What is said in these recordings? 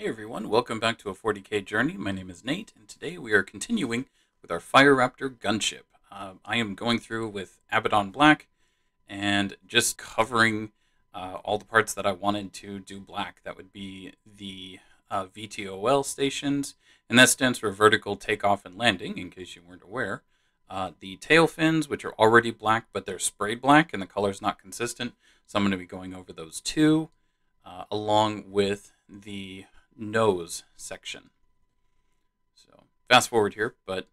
Hey everyone, welcome back to a 40k journey. My name is Nate, and today we are continuing with our Fire Raptor gunship. I am going through with Abaddon Black and just covering all the parts that I wanted to do black. That would be the VTOL stations, and that stands for vertical takeoff and landing, in case you weren't aware. The tail fins, which are already black, but they're sprayed black, and the color's not consistent, so I'm going to be going over those too, along with the nose section. So fast forward here, but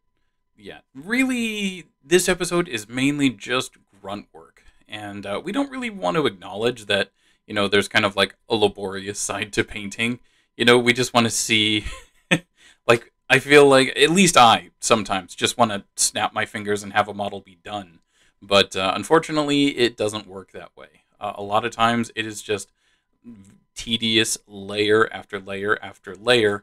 yeah, really this episode is mainly just grunt work, and we don't really want to acknowledge that, you know, there's kind of like a laborious side to painting. You know, we just want to see like, I feel like, at least I sometimes just want to snap my fingers and have a model be done, but unfortunately it doesn't work that way. A lot of times it is just tedious layer after layer after layer,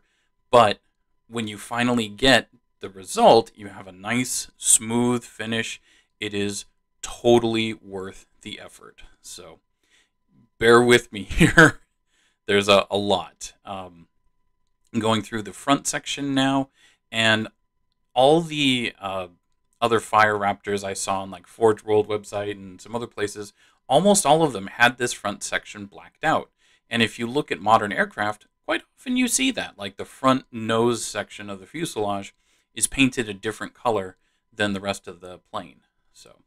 but when you finally get the result, you have a nice smooth finish. It is totally worth the effort, so bear with me here. There's a lot. I'm going through the front section now, and all the other Fire Raptors I saw on like Forge World website and some other places, almost all of them had this front section blacked out. And if you look at modern aircraft, quite often you see that. Like the front nose section of the fuselage is painted a different color than the rest of the plane. So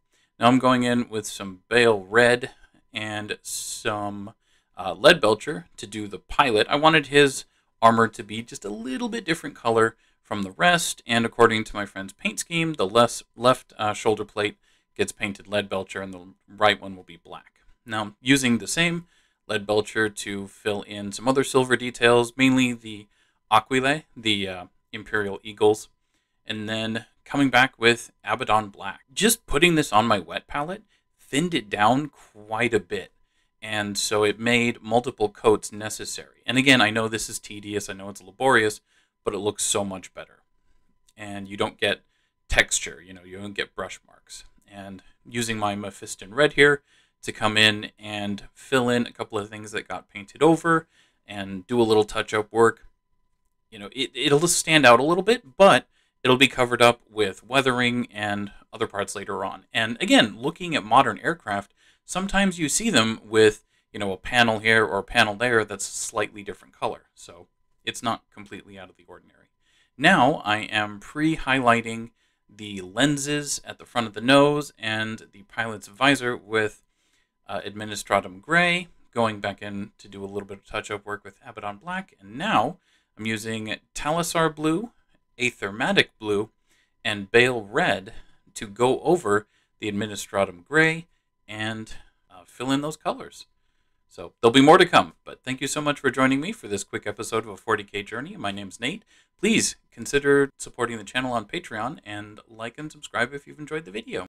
now I'm going in with some Baal Red and some Leadbelcher to do the pilot. I wanted his armor to be just a little bit different color from the rest. And according to my friend's paint scheme, the left shoulder plate gets painted Leadbelcher and the right one will be black. Now, using the same Leadbelcher to fill in some other silver details, mainly the Aquile, the Imperial Eagles, and then coming back with Abaddon Black. Just putting this on my wet palette thinned it down quite a bit, and so it made multiple coats necessary. And again, I know this is tedious, I know it's laborious, but it looks so much better. And you don't get texture, you know, you don't get brush marks. And using my Mephiston Red here to come in and fill in a couple of things that got painted over and do a little touch-up work. You know, it'll just stand out a little bit, but it'll be covered up with weathering and other parts later on. And again, looking at modern aircraft, sometimes you see them with, you know, a panel here or a panel there that's a slightly different color. So it's not completely out of the ordinary. Now I am pre-highlighting the lenses at the front of the nose and the pilot's visor with Administratum Grey, going back in to do a little bit of touch-up work with Abaddon Black, and now I'm using Talassar Blue, Aethermatic Blue, and Baal Red to go over the Administratum Grey and fill in those colors. So there'll be more to come, but thank you so much for joining me for this quick episode of a 40k journey. My name's Nate. Please consider supporting the channel on Patreon and like and subscribe if you've enjoyed the video.